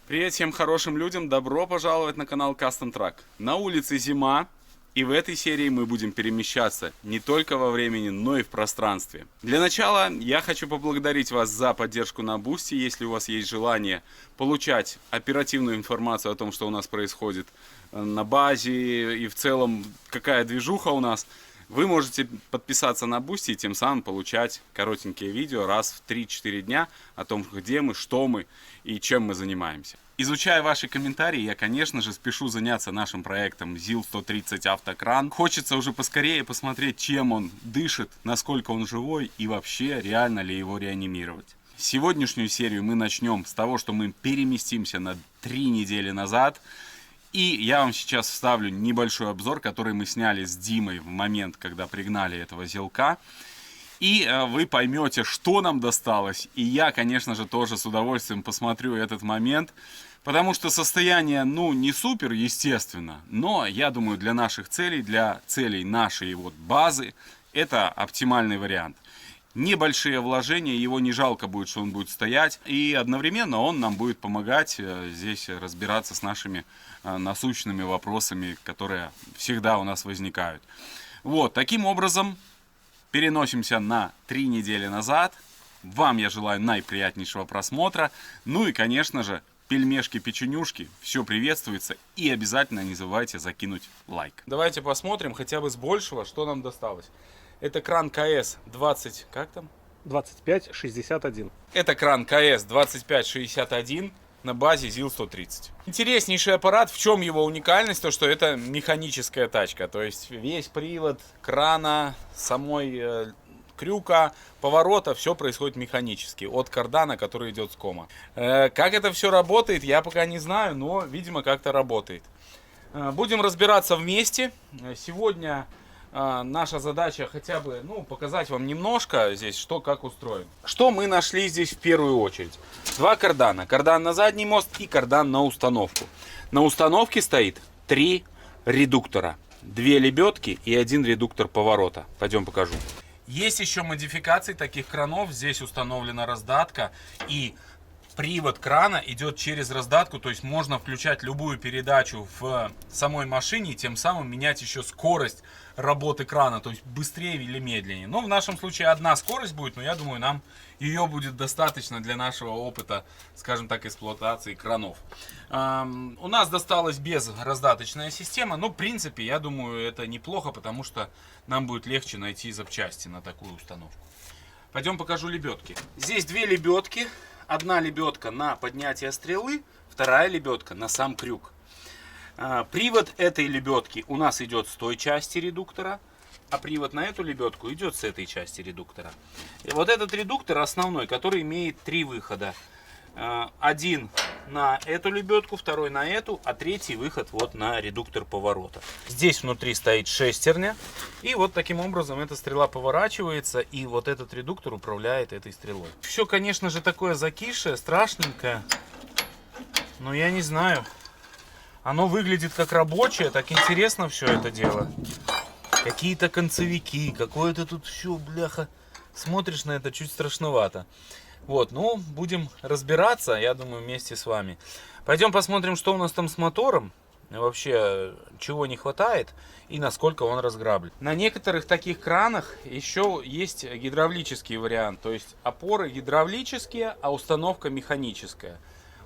Привет всем хорошим людям, добро пожаловать на канал Custom Truck. На улице зима, и в этой серии мы будем перемещаться не только во времени, но и в пространстве. Для начала я хочу поблагодарить вас за поддержку на Boosty. Если у вас есть желание получать оперативную информацию о том, что у нас происходит на базе и в целом какая движуха у нас, вы можете подписаться на Boosty и тем самым получать коротенькие видео раз в 3-4 дня о том, где мы, что мы и чем мы занимаемся. Изучая ваши комментарии, я, конечно же, спешу заняться нашим проектом ZIL-130 Автокран. Хочется уже поскорее посмотреть, чем он дышит, насколько он живой и вообще реально ли его реанимировать. Сегодняшнюю серию мы начнем с того, что мы переместимся на 3 недели назад. И я вам сейчас вставлю небольшой обзор, который мы сняли с Димой в момент, когда пригнали этого зилка. И вы поймете, что нам досталось. И я, конечно же, тоже с удовольствием посмотрю этот момент. Потому что состояние, не супер, естественно. Но, я думаю, для наших целей, для целей нашей базы, это оптимальный вариант. Небольшие вложения, его не жалко будет, что он будет стоять. И одновременно он нам будет помогать здесь разбираться с нашими насущными вопросами, которые всегда у нас возникают. Вот, таким образом, переносимся на 3 недели назад. Вам я желаю наиприятнейшего просмотра. Ну и, конечно же, пельмешки-печенюшки, все приветствуется. И обязательно не забывайте закинуть лайк. Давайте посмотрим хотя бы с большего, что нам досталось. Это кран КС 20, как там? 2561. Это кран КС 2561 на базе ZIL-130. Интереснейший аппарат. В чем его уникальность? То, что это механическая тачка. То есть весь привод крана, самой крюка, поворота, все происходит механически. От кардана, который идет с кома. Как это все работает, я пока не знаю, но, видимо, как-то работает. Будем разбираться вместе. Сегодня наша задача хотя бы показать вам немножко здесь, что как устроен. Что мы нашли здесь в первую очередь? 2 кардана. Кардан на задний мост и кардан на установку. На установке стоит 3 редуктора. 2 лебедки и 1 редуктор поворота. Пойдем покажу. Есть еще модификации таких кранов. Здесь установлена раздатка и привод крана идет через раздатку, то есть можно включать любую передачу в самой машине и тем самым менять еще скорость работы крана, то есть быстрее или медленнее. Но в нашем случае одна скорость будет, но я думаю, нам ее будет достаточно для нашего опыта, скажем так, эксплуатации кранов. У нас досталась без раздаточная система, но в принципе, я думаю, это неплохо, потому что нам будет легче найти запчасти на такую установку. Пойдем покажу лебедки. Здесь 2 лебедки. Одна лебедка на поднятие стрелы, вторая лебедка на сам крюк. Привод этой лебедки у нас идет с той части редуктора, а привод на эту лебедку идет с этой части редуктора. И вот этот редуктор основной, который имеет 3 выхода. Один на эту лебедку, второй на эту, а третий выход вот на редуктор поворота. Здесь внутри стоит шестерня, и вот таким образом эта стрела поворачивается, и вот этот редуктор управляет этой стрелой. Все, конечно же, такое закисшее, страшненькое, но я не знаю. Оно выглядит как рабочее, так интересно все это дело. Какие-то концевики, какое-то тут все, бляха. Смотришь на это, чуть страшновато. Вот, будем разбираться, я думаю, вместе с вами. Пойдем посмотрим, что у нас там с мотором. Вообще, чего не хватает и насколько он разграблен. На некоторых таких кранах еще есть гидравлический вариант. То есть опоры гидравлические, а установка механическая.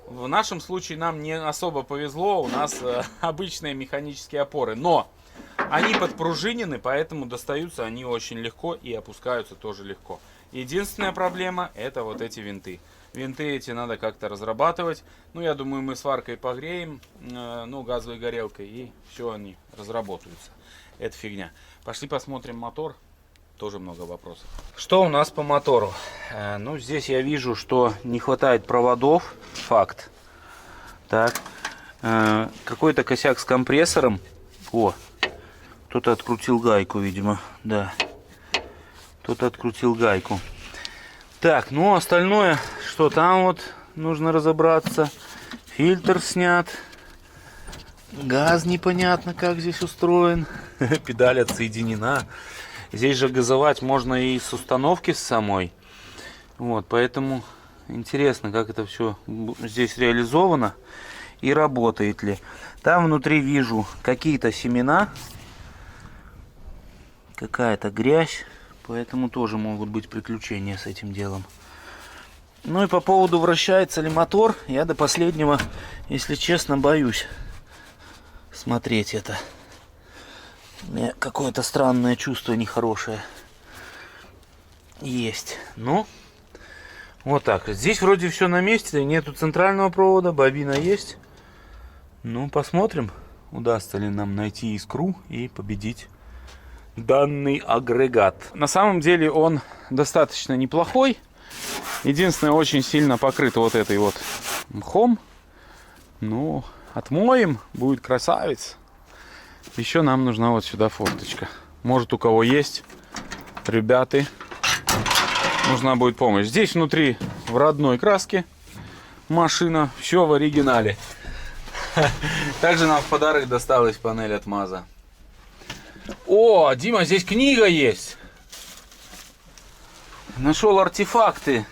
В нашем случае нам не особо повезло, у нас обычные механические опоры. Но они подпружинены, поэтому достаются они очень легко и опускаются тоже легко. Единственная проблема — это вот эти винты. Винты эти надо как-то разрабатывать. Я думаю, мы сваркой погреем, газовой горелкой, и все, они разработаются. Это фигня. Пошли посмотрим мотор. Тоже много вопросов. Что у нас по мотору? Здесь я вижу, что не хватает проводов. Факт. Так. Какой-то косяк с компрессором. О, кто-то открутил гайку, видимо. Да. Кто-то открутил гайку. Так, остальное, что там вот нужно разобраться. Фильтр снят. Газ непонятно, как здесь устроен. Педаль отсоединена. Здесь же газовать можно и с установки с самой. Вот, поэтому Интересно, как это все здесь реализовано и работает ли. Там внутри вижу какие-то семена, какая-то грязь, поэтому тоже могут быть приключения с этим делом. Ну и по поводу, вращается ли мотор, я до последнего, если честно, боюсь смотреть это. У меня какое-то странное чувство нехорошее есть. Ну, вот так. Здесь вроде все на месте, нету центрального провода, бобина есть. Ну, посмотрим, удастся ли нам найти искру и победить данный агрегат. На самом деле он достаточно неплохой. Единственное, очень сильно покрыт вот этой вот мхом. Ну, отмоем, будет красавец. Еще нам нужна вот сюда форточка. Может, у кого есть, ребята, нужна будет помощь. Здесь внутри в родной краске машина, все в оригинале. Также нам в подарок досталась панель от МАЗа. О, Дима, здесь книга есть. Нашел артефакты.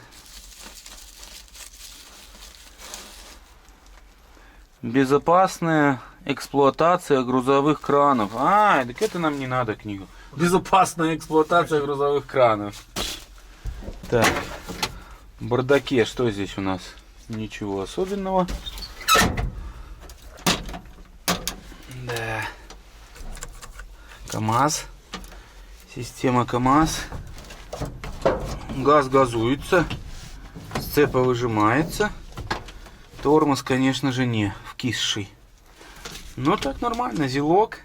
Безопасная эксплуатация грузовых кранов. А, так это нам не надо книгу. Безопасная эксплуатация грузовых кранов. Так, в бардаке что здесь у нас? Ничего особенного. Да. КамАЗ. Система КамАЗ. Газ газуется. Сцепа выжимается. Тормоз, конечно же, не вкисший. Но так нормально. Зилок.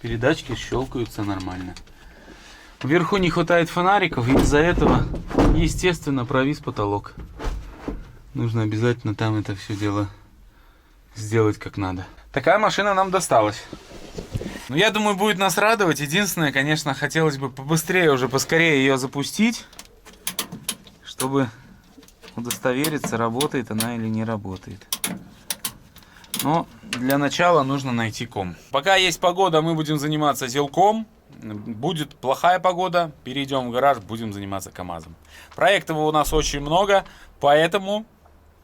Передачки щелкаются нормально. Вверху не хватает фонариков, и из-за этого, естественно, провис потолок. Нужно обязательно там это все дело сделать как надо. Такая машина нам досталась. Ну, я думаю, будет нас радовать. Единственное, конечно, хотелось бы побыстрее, уже поскорее ее запустить, чтобы удостовериться, работает она или не работает. Но для начала нужно найти ком. Пока есть погода, мы будем заниматься зилком. Будет плохая погода, перейдем в гараж, будем заниматься КамАЗом. Проектов у нас очень много, поэтому,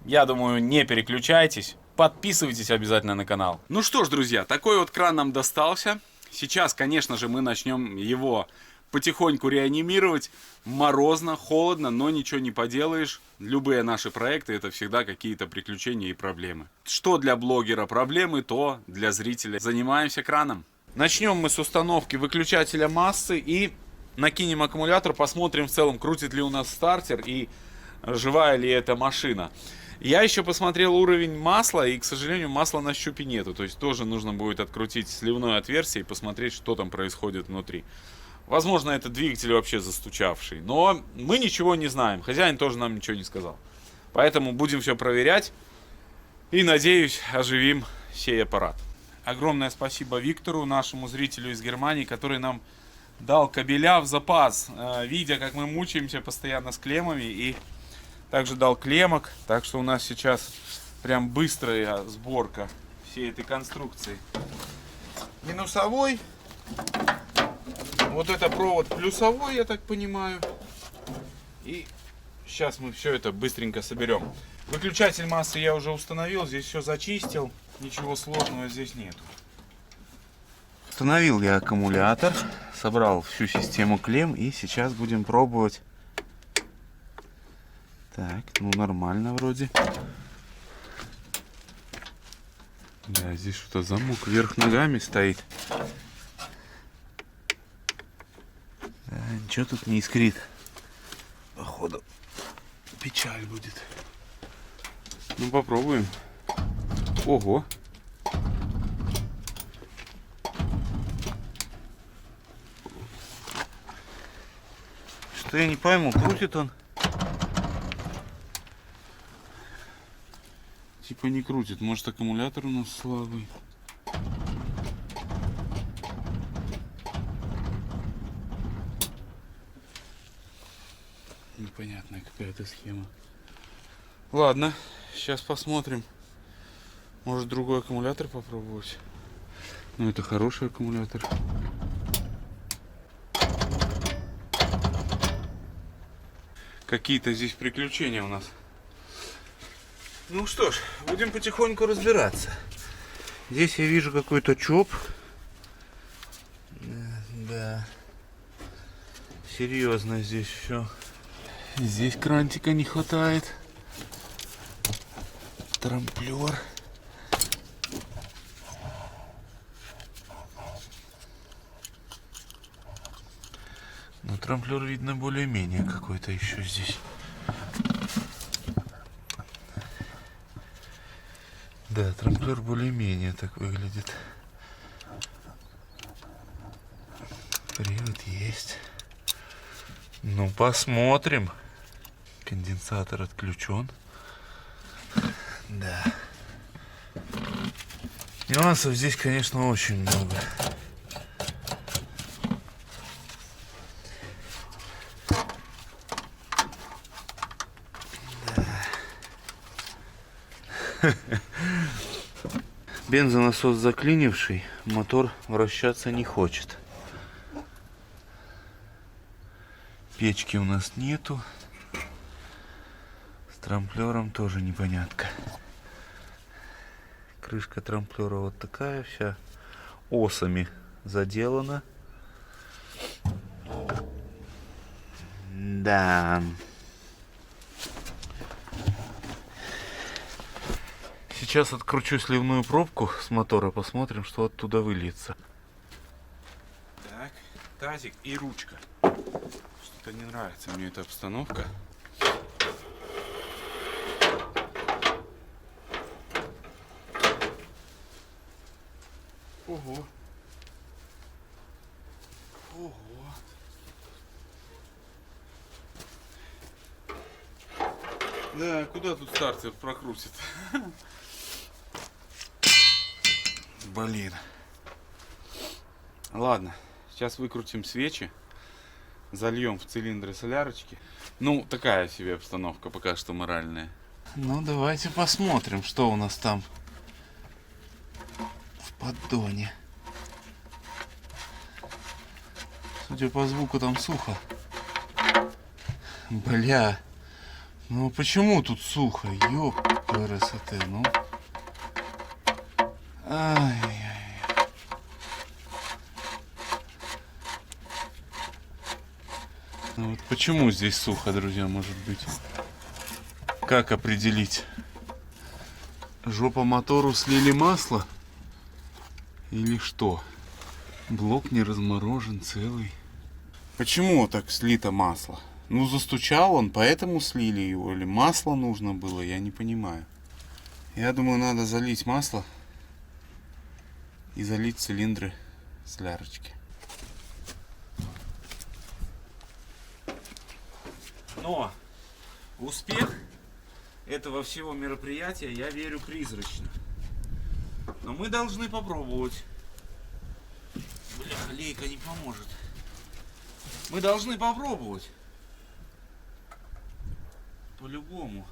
я думаю, не переключайтесь. Подписывайтесь обязательно на канал. Ну что ж, друзья, такой вот кран нам достался. Сейчас, конечно же, мы начнем его потихоньку реанимировать. Морозно, холодно, но ничего не поделаешь. Любые наши проекты — это всегда какие-то приключения и проблемы. Что для блогера проблемы, то для зрителя. Занимаемся краном. Начнем мы с установки выключателя массы и накинем аккумулятор, посмотрим в целом, крутит ли у нас стартер и живая ли эта машина. Я еще посмотрел уровень масла, и, к сожалению, масла на щупе нету. То есть тоже нужно будет открутить сливное отверстие и посмотреть, что там происходит внутри. Возможно, это двигатель вообще застучавший. Но мы ничего не знаем. Хозяин тоже нам ничего не сказал. Поэтому будем все проверять. И, надеюсь, оживим сей аппарат. Огромное спасибо Виктору, нашему зрителю из Германии, который нам дал кабеля в запас. Видя, как мы мучаемся постоянно с клеммами. И также дал клеммок. Так что у нас сейчас прям быстрая сборка всей этой конструкции. Минусовой. Вот это провод плюсовой, я так понимаю. И сейчас мы все это быстренько соберем. Выключатель массы я уже установил, здесь все зачистил. Ничего сложного здесь нету. Установил я аккумулятор, собрал всю систему клемм и сейчас будем пробовать. Так, ну нормально вроде. Да, здесь что-то замок вверх ногами стоит. Да, ничего тут не искрит. Походу печаль будет. Ну попробуем. Ого. Что я не пойму, крутит он? Типа не крутит, может аккумулятор у нас слабый. Непонятная какая-то схема. Ладно, сейчас посмотрим. Может другой аккумулятор попробовать. Ну это хороший аккумулятор. Какие-то здесь приключения у нас. Ну что ж, будем потихоньку разбираться. Здесь я вижу какой-то ЧОП. Да. Серьезно здесь все. Здесь крантика не хватает. Трамплер. Но трамплер видно более-менее какой-то еще здесь. Да, трамплер более-менее так выглядит. Привод есть. Ну, посмотрим. Конденсатор отключен. Да. Нюансов здесь, конечно, очень много. Бензонасос заклинивший, мотор вращаться не хочет. Печки у нас нету. С трамплером тоже непонятка. Крышка трамплера вот такая вся, осами заделана. Да. Сейчас откручу сливную пробку с мотора, посмотрим, что оттуда выльется. Так, тазик и ручка. Что-то не нравится мне эта обстановка. Ого. Ого. Да, куда тут стартер прокрутит? Блин. Ладно, сейчас выкрутим свечи, зальем в цилиндры солярочки. Ну, такая себе обстановка пока что моральная. Ну, давайте посмотрим, что у нас там в поддоне. Судя по звуку, там сухо. Бля. Ну почему тут сухо? Ёпрст, ну. Ай-яй-яй. Ну вот почему здесь сухо, друзья, может быть? Как определить? Жопа мотору слили масло? Или что? Блок не разморожен целый. Почему так слито масло? Ну, застучал он, поэтому слили его. Или масло нужно было, я не понимаю. Я думаю, надо залить масло и залить цилиндры солярочки. Но в успех этого всего мероприятия я верю призрачно. Но мы должны попробовать. Бля, лейка не поможет. Мы должны попробовать. По-любому.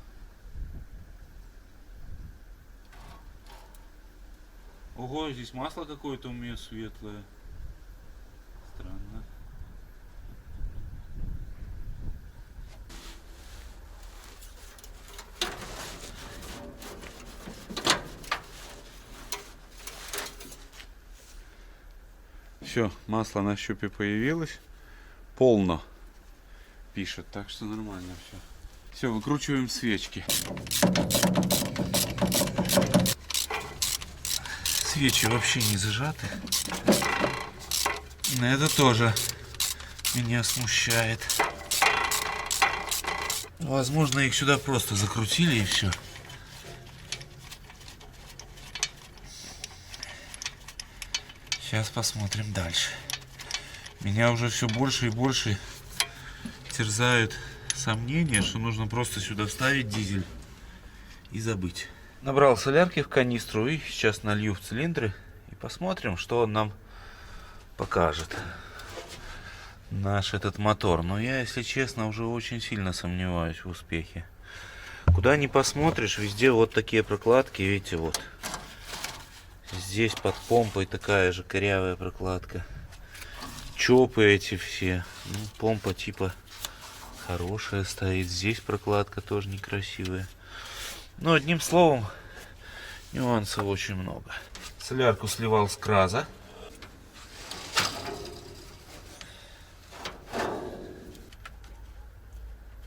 Ого, здесь масло какое-то у меня светлое. Странно. Все, масло на щупе появилось. Полно пишет, так что нормально все. Все, выкручиваем свечки. Свечи вообще не зажаты. Это тоже меня смущает. Возможно, их сюда просто закрутили и все. Сейчас посмотрим дальше. Меня уже все больше и больше терзают сомнения, что нужно просто сюда вставить дизель и забыть. Набрал солярки в канистру и сейчас налью в цилиндры и посмотрим, что он нам покажет. Наш этот мотор. Но я, если честно, уже очень сильно сомневаюсь в успехе. Куда ни посмотришь, везде вот такие прокладки, видите, вот. Здесь под помпой такая же корявая прокладка. Чопы эти все. Ну, помпа типа хорошая стоит. Здесь прокладка тоже некрасивая. Ну, одним словом, нюансов очень много. Солярку сливал с краза.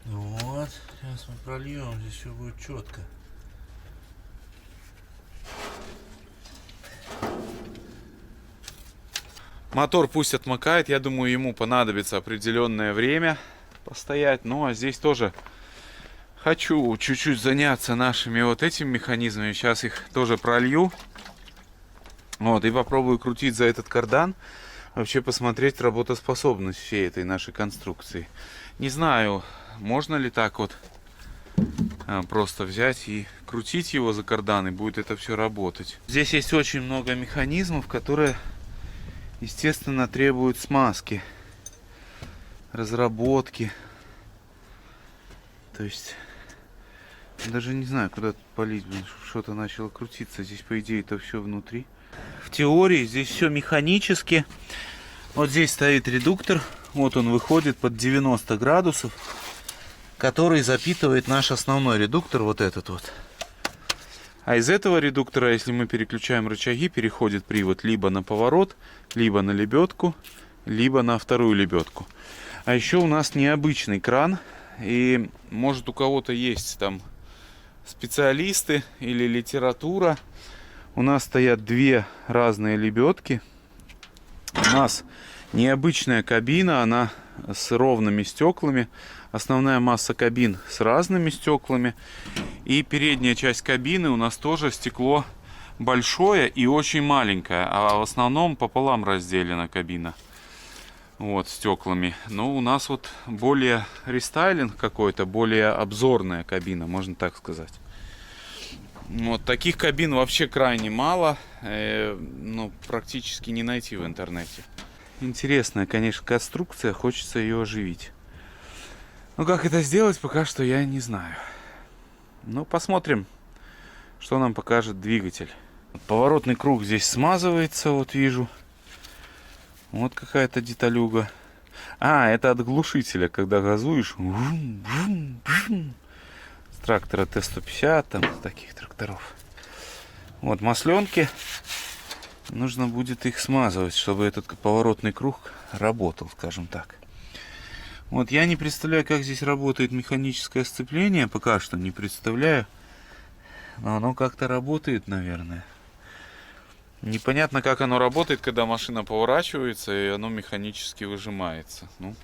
Вот, сейчас мы прольем, здесь все будет четко. Мотор пусть отмокает, я думаю, ему понадобится определенное время постоять. Ну, а здесь тоже хочу чуть-чуть заняться нашими вот этими механизмами. Сейчас их тоже пролью. Вот, и попробую крутить за этот кардан. Вообще посмотреть работоспособность всей этой нашей конструкции. Не знаю, можно ли так вот просто взять и крутить его за кардан, и будет это все работать. Здесь есть очень много механизмов, которые, естественно, требуют смазки, разработки. То есть, даже не знаю, куда полить, что-то начало крутиться. Здесь, по идее, это все внутри. В теории здесь все механически. Вот здесь стоит редуктор. Вот он выходит под 90 градусов, который запитывает наш основной редуктор, вот этот вот. А из этого редуктора, если мы переключаем рычаги, переходит привод либо на поворот, либо на лебедку, либо на вторую лебедку. А еще у нас необычный кран. И может у кого-то есть там специалисты или литература. У нас стоят две разные лебедки. У нас необычная кабина, она с ровными стеклами. Основная масса кабин с разными стеклами. И передняя часть кабины у нас тоже стекло большое и очень маленькое. А в основном пополам разделена кабина. Вот, стеклами. Но у нас вот более рестайлинг какой-то, более обзорная кабина, можно так сказать. Вот таких кабин вообще крайне мало. Ну, практически не найти в интернете. Интересная, конечно, конструкция. Хочется ее оживить. Но как это сделать, пока что я не знаю. Ну, посмотрим, что нам покажет двигатель. Поворотный круг здесь смазывается, вот вижу. Вот какая-то деталюга. А, это от глушителя, когда газуешь. С трактора Т-150, там, с таких тракторов. Вот масленки. Нужно будет их смазывать, чтобы этот поворотный круг работал, скажем так. Вот я не представляю, как здесь работает механическое сцепление. Пока что не представляю. Но оно как-то работает, наверное. Непонятно, как оно работает, когда машина поворачивается и оно механически выжимается. Ну,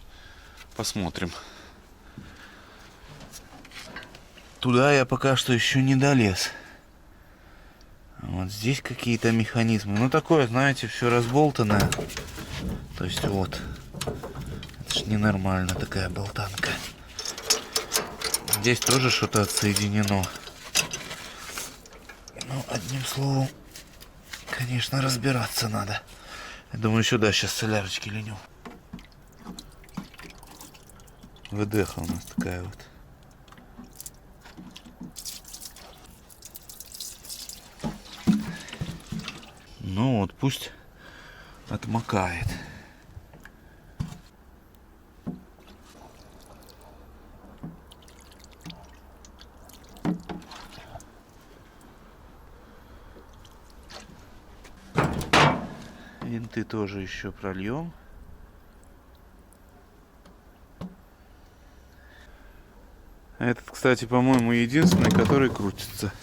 посмотрим. Туда я пока что еще не долез. Вот здесь какие-то механизмы. Ну, такое, знаете, все разболтанное. То есть вот. Это ж ненормально, такая болтанка. Здесь тоже что-то отсоединено. Ну, одним словом, конечно, разбираться надо. Я думаю, сюда сейчас солярочки линю. ВДХ у нас такая вот. Ну вот, пусть отмокает. Винты тоже еще прольем. Этот, кстати, по-моему, единственный, который крутится.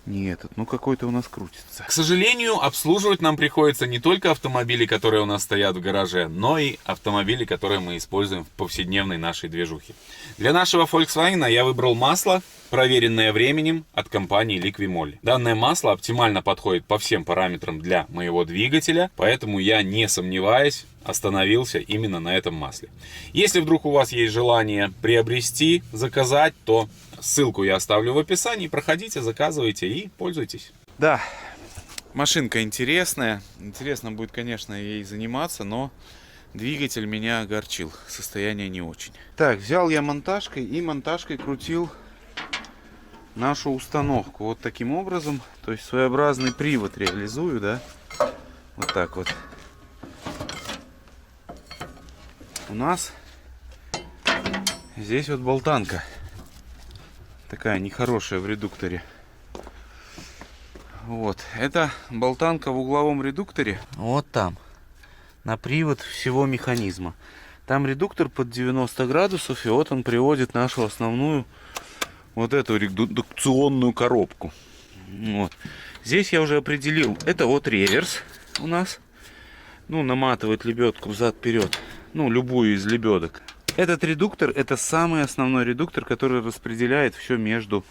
Не этот, ну какой-то у нас крутится. К сожалению, обслуживать нам приходится не только автомобили, которые у нас стоят в гараже, но и автомобили, которые мы используем в повседневной нашей движухе. Для нашего Volkswagen я выбрал масло, проверенное временем, от компании Liqui-Moly. Данное масло оптимально подходит по всем параметрам для моего двигателя, поэтому я, не сомневаясь, остановился именно на этом масле. Если вдруг у вас есть желание приобрести, заказать, то ссылку я оставлю в описании. Проходите, заказывайте и пользуйтесь. Да, машинка интересная. Интересно будет, конечно, ей заниматься, но двигатель меня огорчил. Состояние не очень. Так, взял я монтажкой и монтажкой крутил нашу установку. Вот таким образом. То есть своеобразный привод реализую, да. Вот так вот. У нас Здесь вот болтанка. Такая нехорошая в редукторе. Вот. Это болтанка в угловом редукторе. Вот там. На привод всего механизма. Там редуктор под 90 градусов. И вот он приводит нашу основную вот эту редукционную коробку. Вот. Здесь я уже определил. Это вот реверс у нас. Ну, наматывает лебедку взад-вперед. Ну, любую из лебедок. Этот редуктор, это самый основной редуктор, который распределяет все между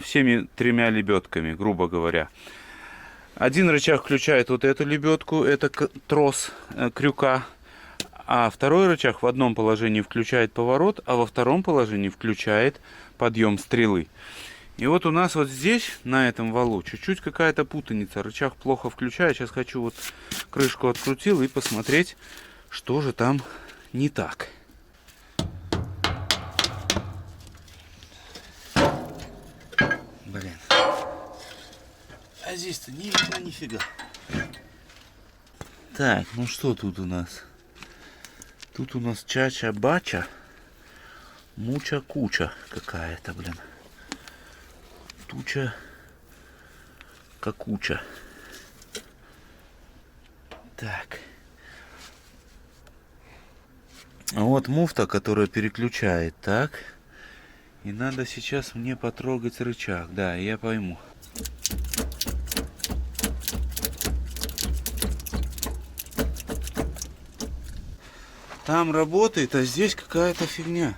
всеми тремя лебедками, грубо говоря. Один рычаг включает вот эту лебедку, это трос крюка. А второй рычаг в одном положении включает поворот, а во втором положении включает подъем стрелы. И вот у нас вот здесь, на этом валу, чуть-чуть какая-то путаница. Рычаг плохо включает. Сейчас хочу вот крышку открутил и посмотреть, что же там не так. Блин. А здесь-то не видно нифига. Так, ну что тут у нас? Тут у нас чача-бача. Муча-куча какая-то, блин. Туча какуча. Так. А вот муфта, которая переключает, так. И надо сейчас мне потрогать рычаг. Да, я пойму. Там работает, а здесь какая-то фигня.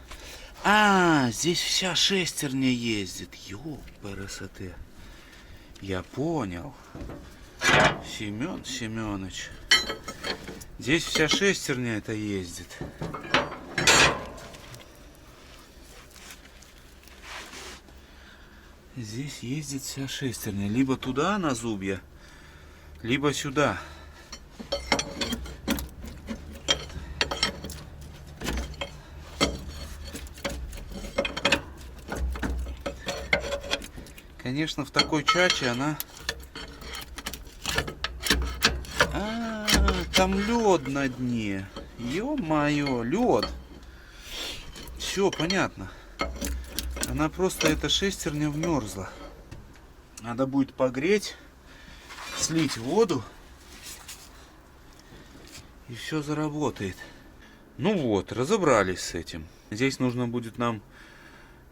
А, здесь вся шестерня ездит. Ёпарасоте. Я понял. Семен Семенович. Здесь вся шестерня это ездит. Здесь ездит вся шестерня. Либо туда на зубья, либо сюда. Конечно, в такой чаче она... Там лед на дне. Ё-моё, лед. Все понятно. Она просто, эта шестерня вмерзла. Надо будет погреть, слить воду. И все заработает. Ну вот, разобрались с этим. Здесь нужно будет нам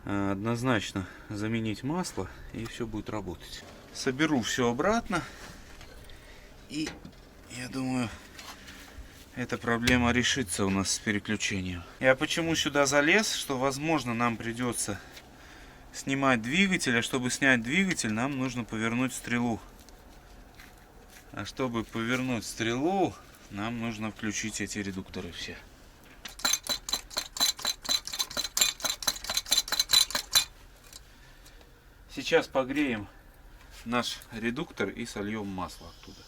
однозначно заменить масло, и все будет работать. Соберу все обратно, и я думаю, эта проблема решится у нас с переключением. Я почему сюда залез, что возможно нам придется снимать двигатель, а чтобы снять двигатель, нам нужно повернуть стрелу. А чтобы повернуть стрелу, нам нужно включить эти редукторы все. Сейчас погреем наш редуктор и сольем масло оттуда.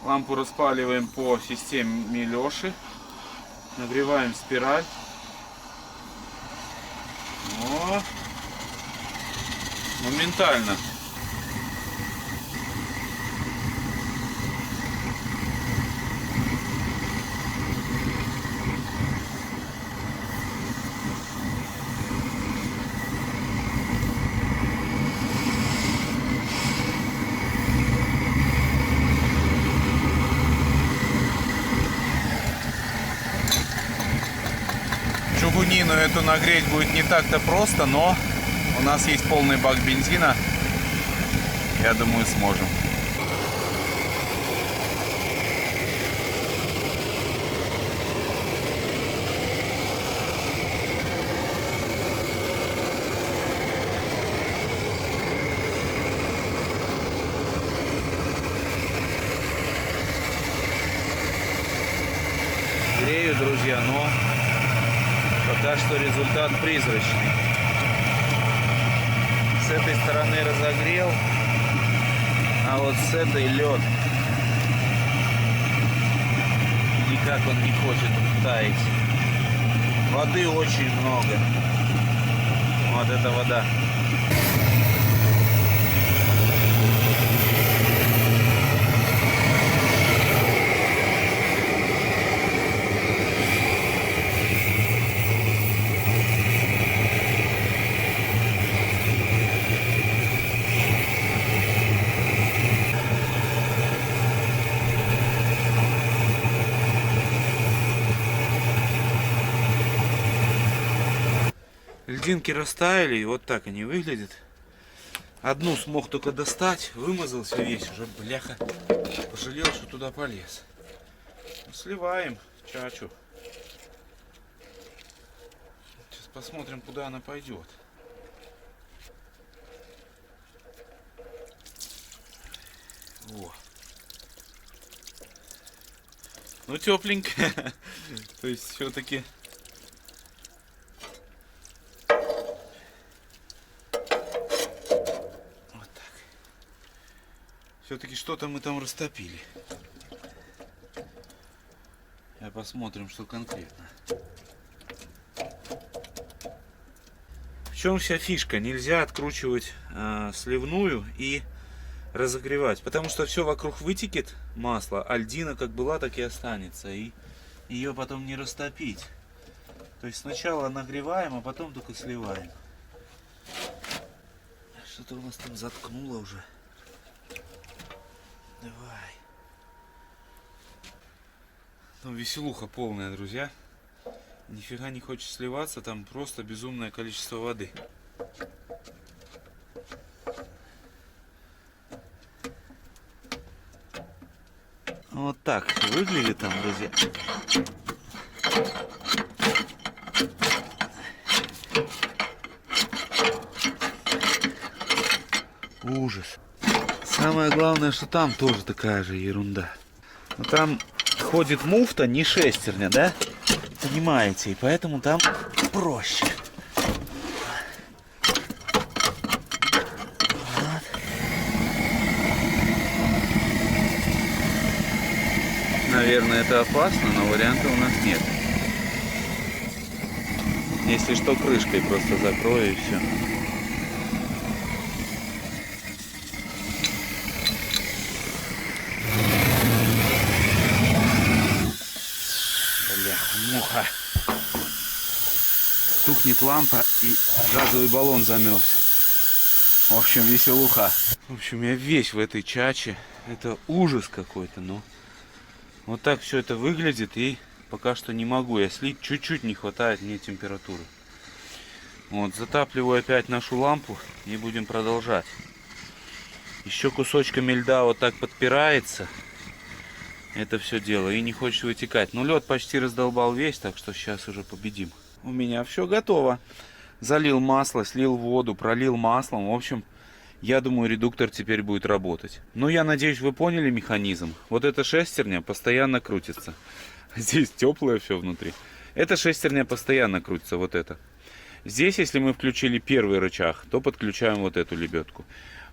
Лампу распаливаем по системе Лёши. Нагреваем спираль. О, моментально. Чугунину эту нагреть будет не так-то просто, но у нас есть полный бак бензина. Я думаю, сможем. Грею, друзья, но пока что результат призрачный. С этой стороны разогрел, а вот с этой лед. Никак он не хочет таять. Воды очень много. Вот эта вода. льдинки растаяли, и вот так они выглядят. Одну смог только достать, вымазался весь, уже бляха, пожалел, что туда полез. Сливаем чачу. Сейчас посмотрим, куда она пойдет. Во. Ну, тепленькая. То есть все-таки вот так. Все-таки что-то мы там растопили. Посмотрим, что конкретно. В чем вся фишка? Нельзя откручивать сливную и разогревать, потому что все вокруг вытекет масло, а льдина как была, так и останется, и ее потом не растопить. То есть сначала нагреваем, а потом только сливаем. Что-то у нас там заткнуло уже. Давай. Ну, веселуха полная, друзья. Нифига не хочет сливаться, там просто безумное количество воды. Вот так выглядит там, друзья. Ужас. Самое главное, что там тоже такая же ерунда. Но там ходит муфта, не шестерня, да? Понимаете, и поэтому там проще. Вот. Наверное, это опасно, но варианта у нас нет. Если что, крышкой просто закрою и все. Муха. Тухнет лампа и газовый баллон замерз. В общем, веселуха. В общем, я весь в этой чаче. Это ужас какой-то, но вот так все это выглядит, и пока что не могу я слить. Чуть-чуть не хватает мне температуры. Вот, затапливаю опять нашу лампу и будем продолжать. Еще кусочками льда вот так подпирается это все дело и не хочет вытекать. Но лед почти раздолбал весь, так что сейчас уже победим. У меня все готово. Залил масло, слил воду, пролил маслом. В общем, я думаю, редуктор теперь будет работать. Но я надеюсь, вы поняли механизм. Вот эта шестерня постоянно крутится. Здесь теплое все внутри. Эта шестерня постоянно крутится, вот это. Здесь, если мы включили первый рычаг, то подключаем вот эту лебедку.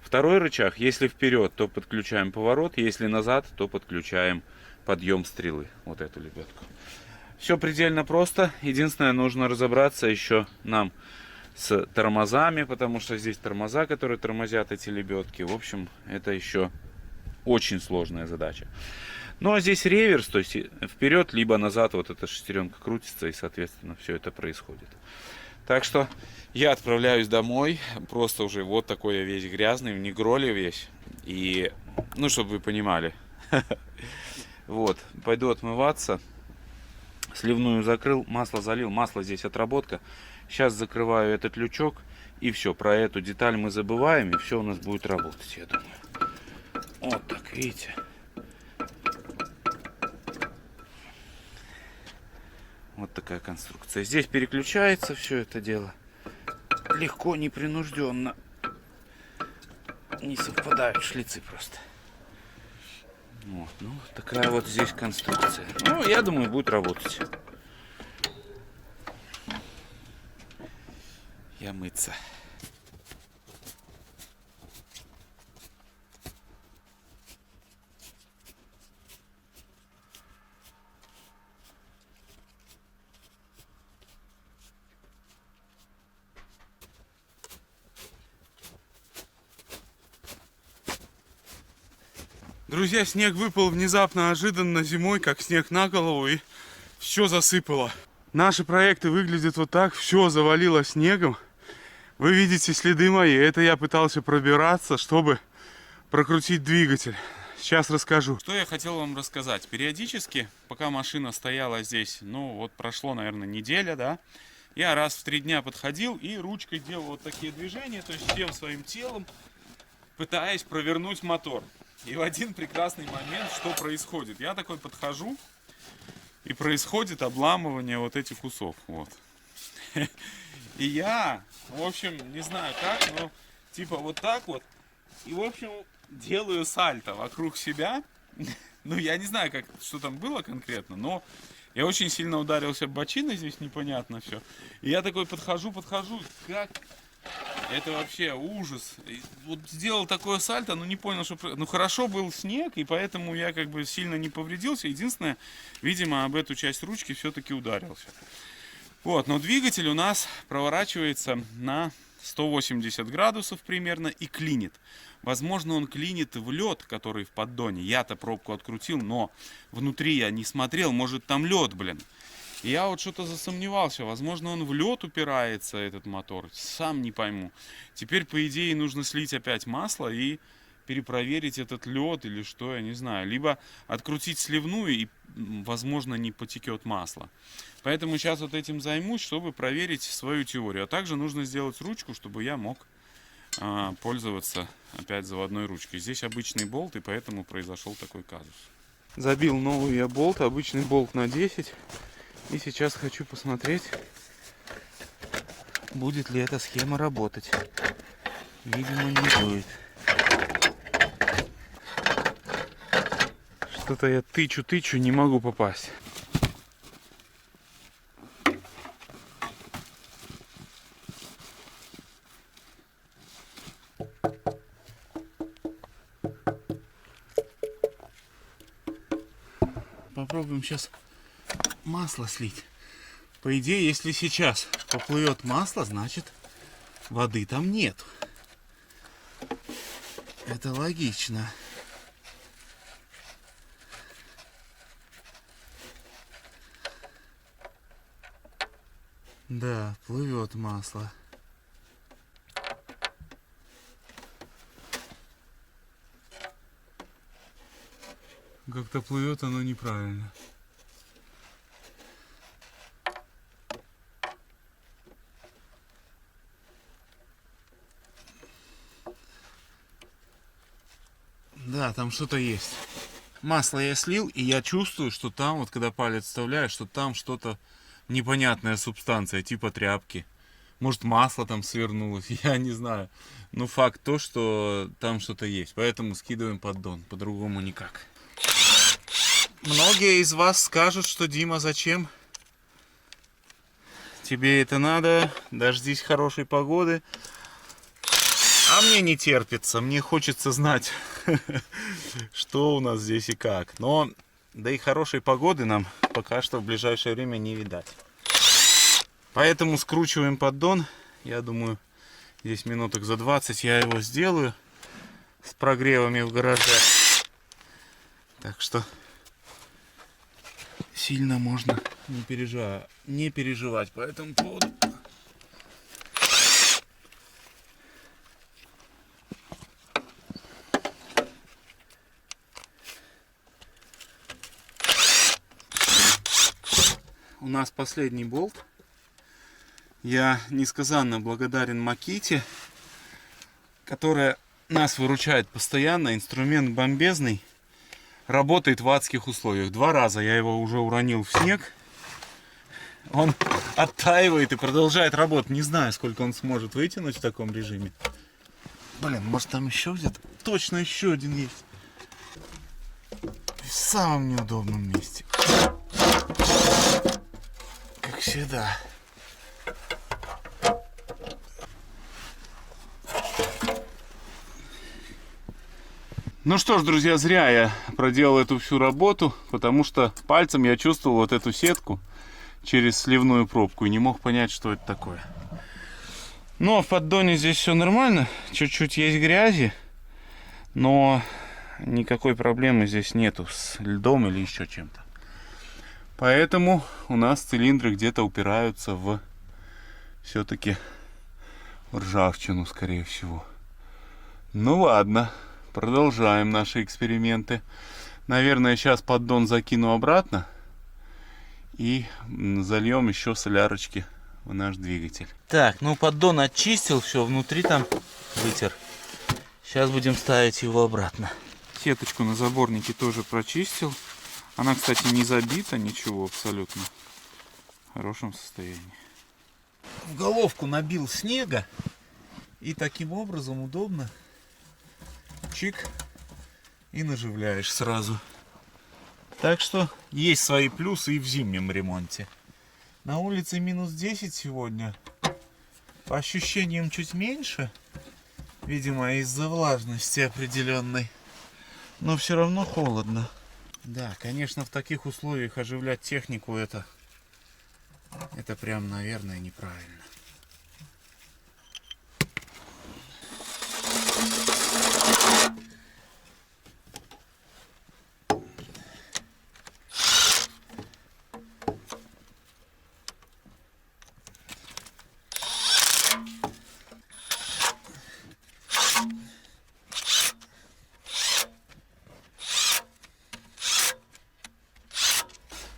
Второй рычаг, если вперед, то подключаем поворот, если назад, то подключаем подъем стрелы, вот эту лебедку. Все предельно просто. Единственное, нужно разобраться еще нам с тормозами, потому что здесь тормоза, которые тормозят эти лебедки. В общем, это еще очень сложная задача. Ну а здесь реверс, то есть вперед либо назад вот эта шестеренка крутится, и соответственно все это происходит. Так что я отправляюсь домой, просто уже вот такой я весь грязный, в негроле весь. И, ну, чтобы вы понимали. Вот, пойду отмываться. Сливную закрыл, масло залил, масло здесь отработка. Сейчас закрываю этот лючок, и все, про эту деталь мы забываем, и все у нас будет работать, я думаю. Вот так, видите. Вот такая конструкция. Здесь переключается все это дело. Легко, непринужденно. Не совпадают шлицы просто. Вот, ну, такая вот здесь конструкция. Ну, я думаю, будет работать. Я мыться. Друзья, снег выпал внезапно, неожиданно зимой, как снег на голову, и все засыпало. Наши проекты выглядят вот так, все завалило снегом. Вы видите следы мои, это я пытался пробираться, чтобы прокрутить двигатель. Сейчас расскажу. Что я хотел вам рассказать. Периодически, пока машина стояла здесь, ну вот прошло, наверное, неделя, да, я раз в 3 дня подходил и ручкой делал вот такие движения, то есть всем своим телом пытаясь провернуть мотор. И в один прекрасный момент что происходит? Я такой подхожу, и происходит обламывание вот этих кусов. Вот. И я, в общем, не знаю как, но типа вот так вот. И, в общем, делаю сальто вокруг себя. Ну, я не знаю, как, что там было конкретно, но я очень сильно ударился в бочину, здесь непонятно все. И я такой подхожу, как... Это вообще ужас. И вот сделал такое сальто, но не понял, что... Ну, хорошо был снег, и поэтому я как бы сильно не повредился. Единственное, видимо, об эту часть ручки все-таки ударился. Вот, но двигатель у нас проворачивается на 180 градусов примерно и клинит. Возможно, он клинит в лед, который в поддоне. Я-то пробку открутил, но внутри я не смотрел, может там лед, блин. И я вот что-то засомневался. Возможно, он в лед упирается, этот мотор. Сам не пойму. Теперь, по идее, нужно слить опять масло и перепроверить этот лед или что, я не знаю. Либо открутить сливную и, возможно, не потекет масло. Поэтому сейчас вот этим займусь, чтобы проверить свою теорию. А также нужно сделать ручку, чтобы я мог пользоваться опять заводной ручкой. Здесь обычный болт, и поэтому произошел такой казус. Забил новый я болт, обычный болт на 10. И сейчас хочу посмотреть, будет ли эта схема работать. Видимо, не будет. Что-то я тычу, не могу попасть. Попробуем сейчас масло слить. По идее, если сейчас поплывет масло, значит воды там нет. Это логично. Да, плывет масло. Как-то плывет оно неправильно. Да, там что-то есть. Масло я слил, и я чувствую, что там, вот когда палец вставляешь, что там что-то непонятная субстанция, типа тряпки. Может, масло там свернулось, я не знаю. Но факт то, что там что-то есть. Поэтому скидываем поддон, по-другому никак. Многие из вас скажут, что Дима, зачем? Тебе это надо, дождись хорошей погоды. А мне не терпится, мне хочется знать, что у нас здесь и как. Но, да и хорошей погоды нам пока что в ближайшее время не видать. Поэтому скручиваем поддон. Я думаю, здесь минуток за 20 я его сделаю с прогревами в гараже. Так что сильно можно не переживать по этому поводу. У нас последний болт. Я несказанно благодарен Makita, которая нас выручает постоянно. Инструмент бомбезный. Работает в адских условиях. 2 раза я его уже уронил в снег. Он оттаивает и продолжает работать. Не знаю, сколько он сможет вытянуть в таком режиме. Блин, может там еще где-то? Точно еще один есть. В самом неудобном месте. Как всегда. Ну что ж, друзья, зря я проделал эту всю работу, потому что пальцем я чувствовал вот эту сетку через сливную пробку и не мог понять, что это такое. Но в поддоне здесь все нормально, чуть-чуть есть грязи, но никакой проблемы здесь нету с льдом или еще чем-то. Поэтому у нас цилиндры где-то упираются в все-таки ржавчину, скорее всего. Ну ладно. Продолжаем наши эксперименты. Наверное, сейчас поддон закину обратно и зальем еще солярочки в наш двигатель. Так, ну поддон очистил, все, внутри там вытер. Сейчас будем ставить его обратно. Сеточку на заборнике тоже прочистил. Она, кстати, не забита, ничего абсолютно. В хорошем состоянии. В головку набил снега. И таким образом удобно. Чик. И наживляешь сразу. Так что есть свои плюсы и в зимнем ремонте. На улице минус 10 сегодня. По ощущениям чуть меньше. Видимо, из-за влажности определенной. Но все равно холодно. Да, конечно, в таких условиях оживлять технику это прям, наверное, неправильно.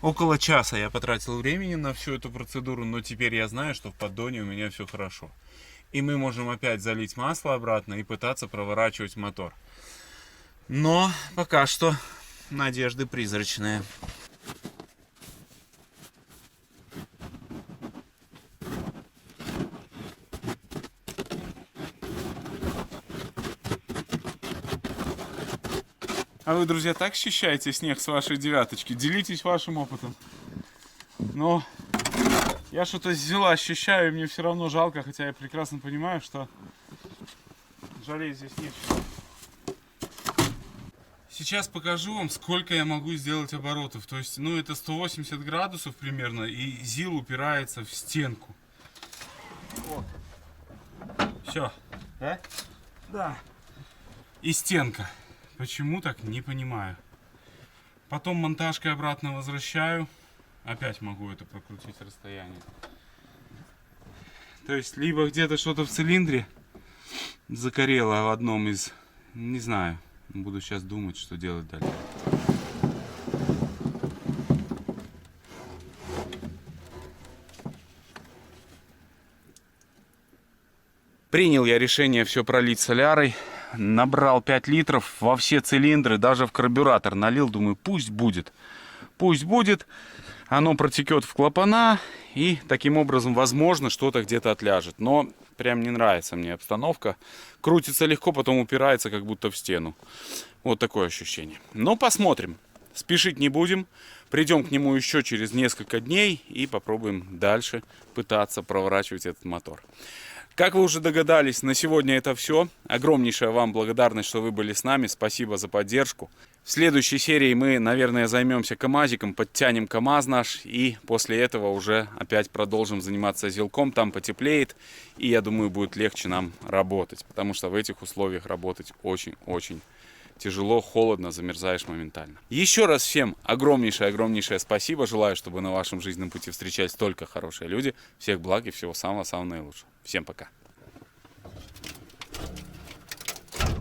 Около часа я потратил времени на всю эту процедуру, но теперь я знаю, что в поддоне у меня все хорошо. И мы можем опять залить масло обратно и пытаться проворачивать мотор. Но пока что надежды призрачные. А вы, друзья, так счищаете снег с вашей девяточки? Делитесь вашим опытом. Но я что-то взяла, ощущаю, и мне все равно жалко, хотя я прекрасно понимаю, что жалеть здесь нечего. Сейчас покажу вам, сколько я могу сделать оборотов. То есть, ну, это 180 градусов примерно, и ЗИЛ упирается в стенку. Вот. Все. Да? Да. И стенка. Почему так, не понимаю. Потом монтажкой обратно возвращаю. Опять могу это прокрутить расстояние. То есть, либо где-то что-то в цилиндре закорело в одном из... Не знаю. Буду сейчас думать, что делать дальше. Принял я решение все пролить солярой. Набрал 5 литров во все цилиндры, даже в карбюратор налил. Думаю, пусть будет. Пусть будет. Оно протекет в клапана. И таким образом, возможно, что-то где-то отляжет. Но прям не нравится мне обстановка. Крутится легко, потом упирается как будто в стену. Вот такое ощущение. Но посмотрим. Спешить не будем. Придем к нему еще через несколько дней. И попробуем дальше пытаться проворачивать этот мотор. Как вы уже догадались, на сегодня это все. Огромнейшая вам благодарность, что вы были с нами. Спасибо за поддержку. В следующей серии мы, наверное, займемся КамАЗиком, подтянем КамАЗ наш. И после этого уже опять продолжим заниматься ЗИЛком. Там потеплеет. И я думаю, будет легче нам работать. Потому что в этих условиях работать очень-очень тяжело, холодно, замерзаешь моментально. Еще раз всем огромнейшее спасибо. Желаю, чтобы на вашем жизненном пути встречались только хорошие люди. Всех благ и всего самого-самого наилучшего. Всем пока.